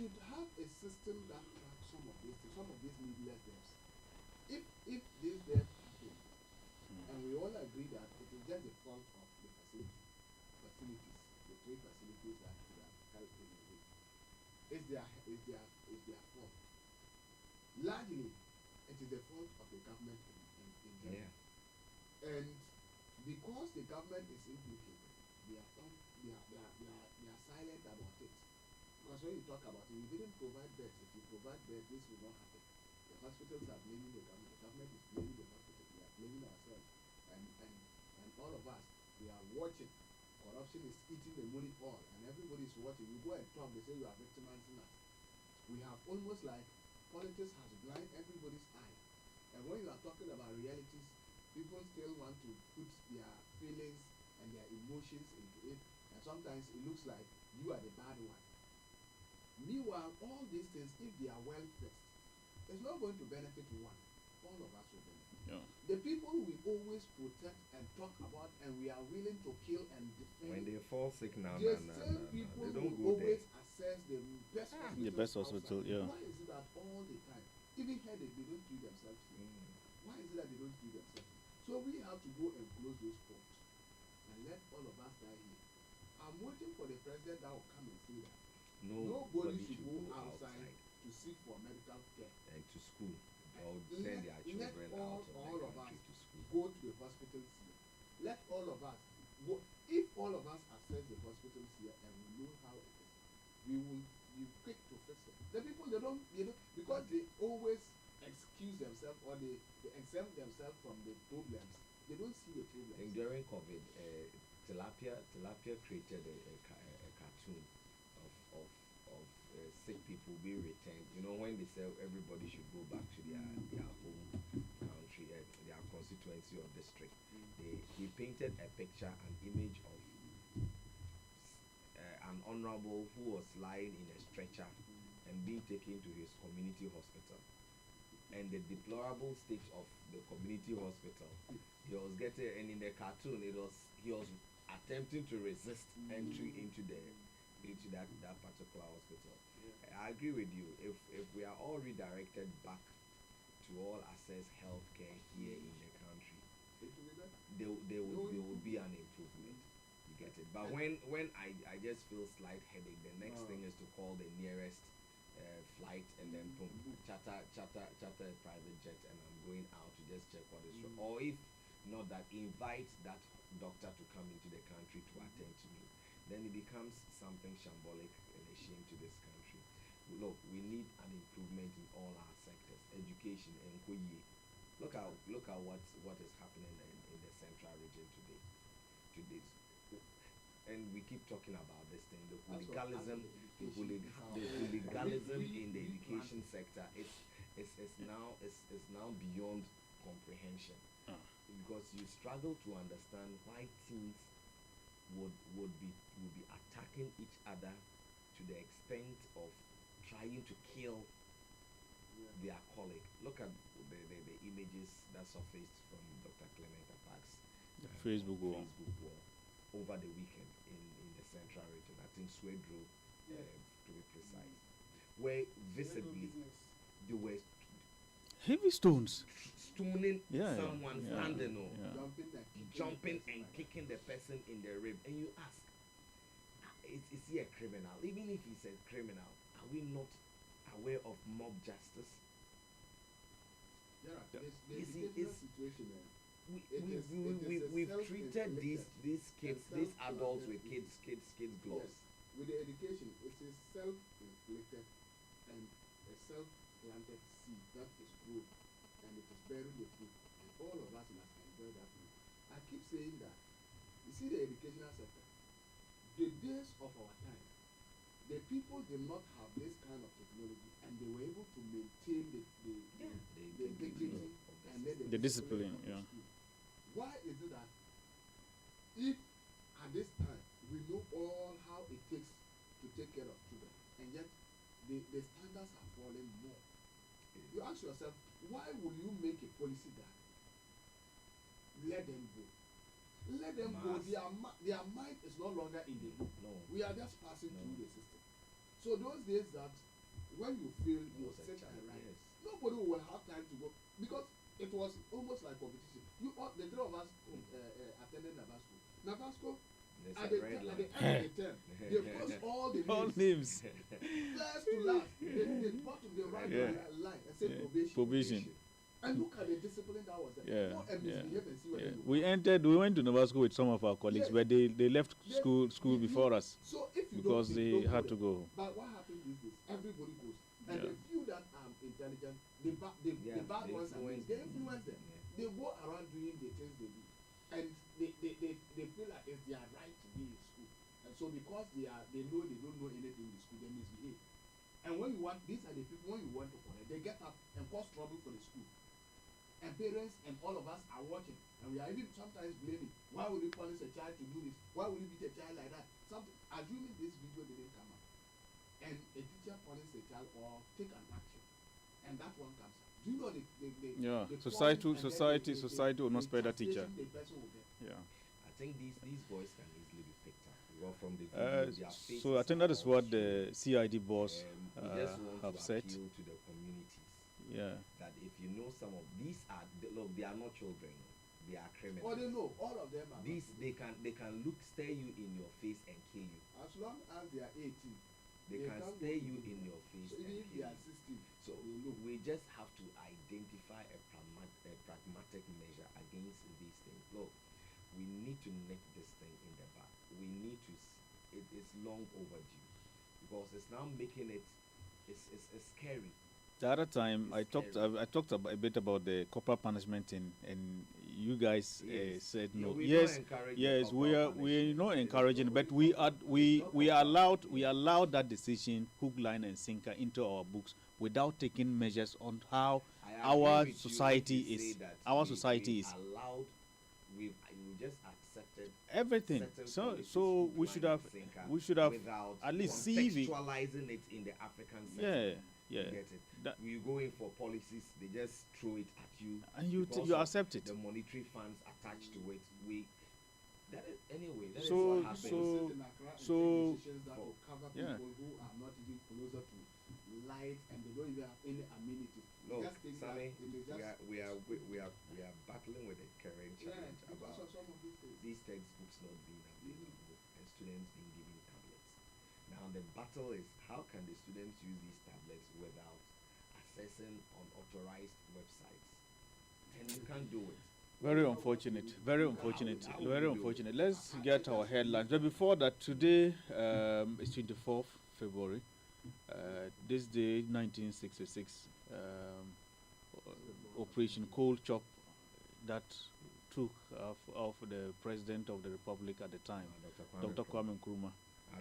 should have a system that tracks some of these things, some of these needless deaths. If this death happens, and we all agree that it is just the fault of the facilities, the three facilities that could have helped in a way. It's their fault. Largely, it is the fault of the government in general. Yeah. And because the government is implicated, they are silent about it. Because when you talk about it, we didn't provide beds. If you provide beds, this will not happen. The hospitals are blaming the government. The government is blaming the hospital. We are blaming ourselves. And all of us, we are watching. Corruption is eating the money all, and everybody is watching. We go and talk, they say you are victimizing us. We have almost like politics has blinded everybody's eye. And when you are talking about realities, people still want to put their feelings and their emotions into it. And sometimes it looks like you are the bad one. Meanwhile, all these things, if they are well fixed, it's not going to benefit one. All of us will benefit. Yeah. The people we always protect and talk about, and we are willing to kill and defend. When they fall sick now, the same people they don't will go always there. assess the best hospital. The best hospital, yeah. Why is it that all the time, even headache, they don't treat themselves? Why is it that they don't treat themselves? So we have to go and close those ports and let all of us die here. I'm waiting for the president that will come and say that nobody should go outside to seek for medical care and to school. Or send their children out of all the of us to school. Go to the hospitals here. Let all of us go. If all of us access the hospitals here and we know how it is, we will be quick to fix it. The people they don't because they always excuse themselves or they exempt themselves from the problems. They don't see the problems. And during COVID, Tilapia created a cartoon of sick people being returned. You know, when they say everybody should go back to their home country, their constituency or district, he painted a picture, an image of an honorable who was lying in a stretcher and being taken to his community hospital. And the deplorable state of the community hospital, he was getting, and in the cartoon, he was attempting to resist entry into that particular hospital. Yeah. I agree with you. If we are all redirected back to all access healthcare here in the country, there would be an improvement. You get it. But when I just feel slight headache, the next thing is to call the nearest flight and then boom, charter a private jet, and I'm going out to just check what is wrong. Or if not that, invite that doctor to come into the country to attend to me. Then it becomes something shambolic and a shame to this country. Look, we need an improvement in all our sectors. Education and look at what is happening in the central region today. And we keep talking about this thing, the hooliganism in the education sector is now beyond comprehension. Because you struggle to understand why teens would be attacking each other to the extent of trying to kill their colleague. Look at the images that surfaced from Dr. Clement Apak's Facebook wall over the weekend in the central region. I think Swedro, to be precise, where visibly they were heavy stones stoning someone standing jumping and kicking the person in the rib, and you ask, is he a criminal? Even if he's a criminal, are we not aware of mob justice? We've treated these kids, these adults with kids gloves. Yes. With the education, it's a self-inflicted and a self-planted seed that is grown, and it is bearing the fruit, and all of us must enjoy that fruit. I keep saying that, you see the educational sector, the days of our time, the people did not have this kind of technology, and they were able to maintain the dignity and then the discipline. Yeah. Why is it that if at this time we know all how it takes to take care of children, and yet the standards are falling more? You ask yourself, why will you make a policy that let them go? Let them go. Their mind is no longer in the loop. No. We are just passing through the system. So those days that when you fail, you Was a sit child, and write. yes. Nobody will have time to go because it was almost like competition. You all, the three of us attended Nabasco. Nabasco There's at a the, red at line. the end of the term, they post all the All names, names. first to last. They bottom, they write Yeah. line and say Yeah. probation. Probation. And look at the discipline that was there. Yeah, Go and yeah, misbehave and see whether yeah. you We went to Nova School with some of our colleagues, Yes. but they left school you- before us So if you because don't, they don't had to there. go. But what happens these days? Everybody goes, and Yeah. the few that are intelligent, the bad Yeah, ones are influence they them. influence them. Yeah. They go around doing the things they do, and they feel like it's their right to be in school. And so because they know they don't know anything in school, they misbehave. And when you want, these are the people when you want to correct, they get up and cause trouble for the school. And parents and all of us are watching, and we are even sometimes blaming. Why would you punish a child to do this? Why would you beat a child like that? Something, assuming this video didn't come up, and a teacher punishes a child or take an action, and that one comes up. Do you know Yeah. the Society calling and then society will not spare that teacher. chastising the person will get. Yeah. I think these boys can easily be picked up. Well, from the video, their faces So I think that is are what all the CID boss we just want have to said. appeal to the communities Yeah. that if you know some of these are look, they are not children, they are criminals. Or they know all of them are. These not they can look stare you in your face and kill you. as long as they are 18. They can can't stare go you to in jail. your face So and even if kill they are you. 16, So they know. we just have to identify a pragmatic measure against these things. Look, we need to nip this thing in the bud. We need to. It is long overdue because it's now making it. It's scary. The other time It's I scary. talked a bit about the corporal punishment and you guys Yes. said Yeah, no. we Yes, don't encourage the yes, we corporal are punishment. not It's encouraging, not- but we allowed that decision hook, line, and sinker into our books without taking measures on how I agree our with you society when you say is. that Our we society is allowed. We just accepted everything. certain So policies, so hook, we line, should and have sinker without at least see the contextualizing it in the African setting. yeah You yeah. get it. That- You go in for policies, they just throw it at you, And you because you of accept it. The monetary funds attached to it. That is anyway. That is So- what happens. so- People sit in Accra and so- take decisions that will cover yeah. people who are not even closer to light and they don't even have any amenities. Look, Just think that Sammy, it is just we are battling with a current challenge because about of some of these things. these textbooks not being available and students being given tablets. Now the battle is how can the students use these tablets without accessing unauthorized websites? And you can't do it. Very unfortunate. Very unfortunate. Very unfortunate. Let's get our headlines. But before that, today is 24th February. This day, 1966, Operation Cold Chop that took off the President of the Republic at the time, Dr. Kwame Nkrumah.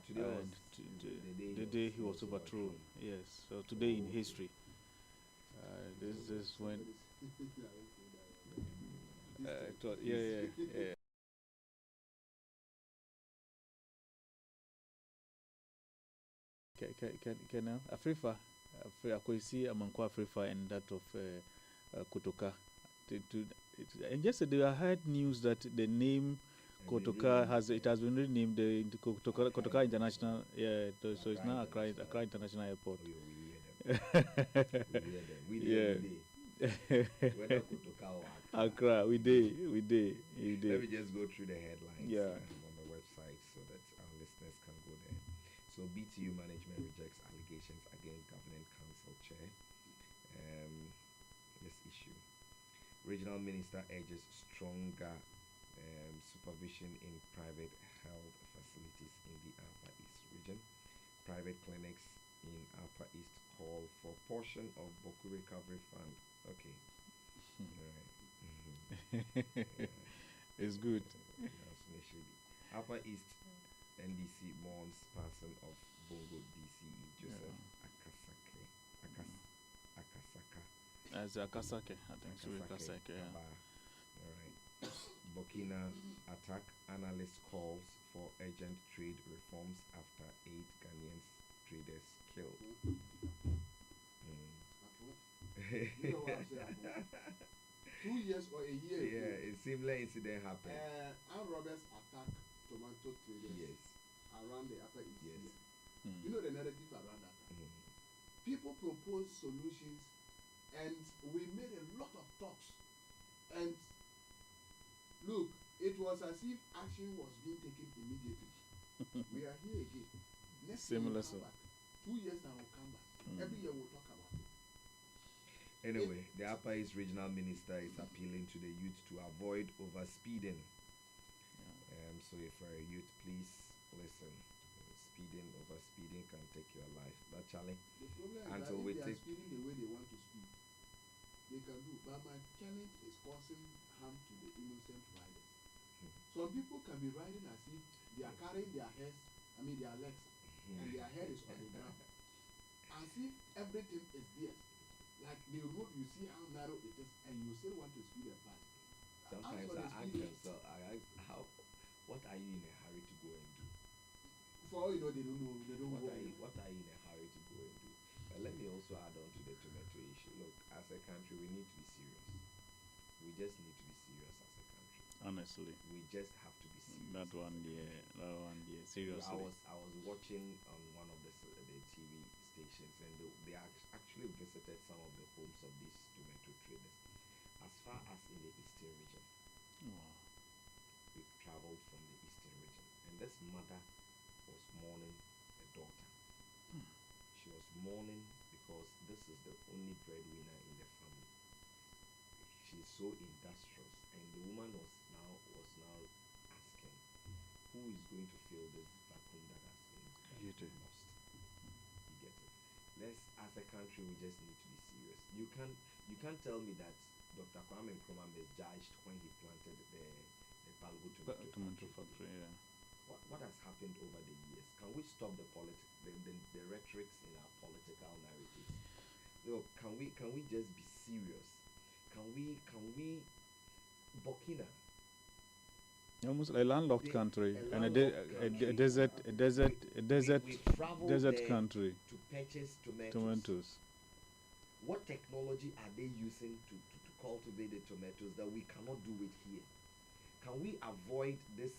Today was And the day he was overthrown. Yes. So today in history, this is when. Yeah. Can Afrifa, Akwesi Amankwa Afrifa, and that of Kotoka. And yesterday I heard news that the name Kotoka has been renamed the Kotoka International. Yeah, so it's now Accra International Airport. We Yeah. Whether Kotoka or Accra, we did. Let me just go through the headlines Yeah. On the website so that our listeners can go there. So BTU management rejects allegations against Government Council Chair. This issue. Regional Minister urges stronger supervision in private health facilities in the Upper East region. Private clinics in Upper East call for portion of Boku Recovery Fund. Okay. It's good. Upper East NDC mourns passing of Bongo DCE Joseph Akasaka. As Akasake, I think so. Akasake, yeah. Kaba. Alright. Burkina attack. Analyst calls for urgent trade reforms after 8 Ghanaian traders killed. You know what I'm saying? 2 years or a year ago, Yeah, a similar incident happened. armed robbers attack tomato traders Yes. around the Upper East. Yes. here. You know the narrative around that. people proposed solutions, and we made a lot of talks. And look, it was as if action was being taken immediately. We are here again. Next year Similar we'll come so. back. 2 years and we'll come back. Every year we'll talk about it. Anyway, the Upper East Regional Minister is appealing to the youth to avoid overspeeding. So if you're a youth, please listen. Overspeeding can take your life. But Charlie, The problem is until that we if they take are speeding the way they want to speed, they can do. But my challenge is causing harm to the innocent riders. Some people can be riding as if they are carrying their heads, their legs, and their head is on the ground. As if everything is theirs. Like the road, you see how narrow it is, and you still want to speed and pass. sometimes I ask myself, how, what are you in a hurry to go and do? For all you know, they don't know. They don't What know. are you in a hurry to go and do? But let me also add on to the tomato issue. Look, as a country, we need to be serious. We just need to be serious as a country. Honestly, We just have to be serious. that one, seriously. I was watching on one of the TV stations, and they actually visited some of the homes of these tomato traders, as far as in the eastern region. Wow. We traveled from the eastern region, and this mother was mourning a daughter. She was mourning because this is the only breadwinner in the family. She's so industrious, and the woman was now asking, who is going to fill this vacuum that has You been do. lost? You get it? Let's, as a country, we just need to be serious. You can't tell me that Dr. Kwame Nkrumah misjudged when he planted the Palugu Tomato factory, yeah. What has happened over the years? Can we stop the rhetorics in our political narratives? Look, can we just be serious? Can we Burkina? Almost a landlocked They- country a and landlocked country. a desert We traveled desert there country. to purchase tomatoes. Tomatoes. What technology are they using to cultivate the tomatoes that we cannot do it here? Can we avoid this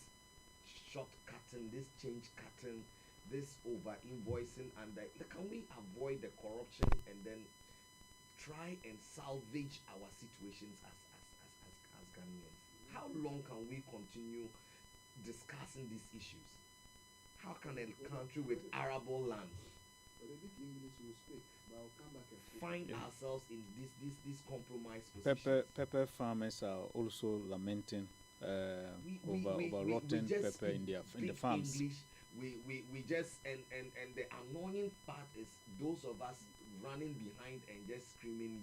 shortcutting, this change cutting, this over invoicing, and can we avoid the corruption and then try and salvage our situations as Ghanaians? How long can we continue discussing these issues? How can a country with arable lands But a bit English will speak, but I'll come back and speak. find ourselves in this compromised position? Pepper farmers are also lamenting over rotten pepper in the speak farms. English. We just and the annoying part is those of us running behind and just screaming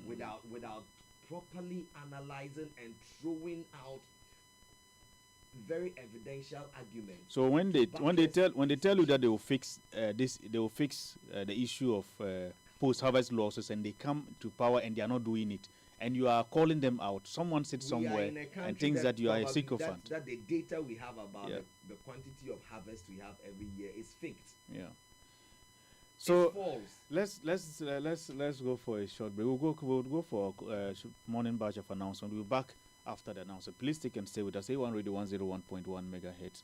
without properly analyzing and throwing out very evidential arguments. So when they tell you that they will fix the issue of post-harvest losses, and they come to power and they are not doing it, and you are calling them out. Someone sits We are somewhere in a country and thinks that you are a probably sycophant. that the data we have about Yeah. the quantity of harvest we have every year is faked. Yeah. It's So false. let's go for a short break. We'll go for a morning batch of announcement. We'll be back after the announcement. Please stick and stay with us. A1 Radio 101.1 megahertz.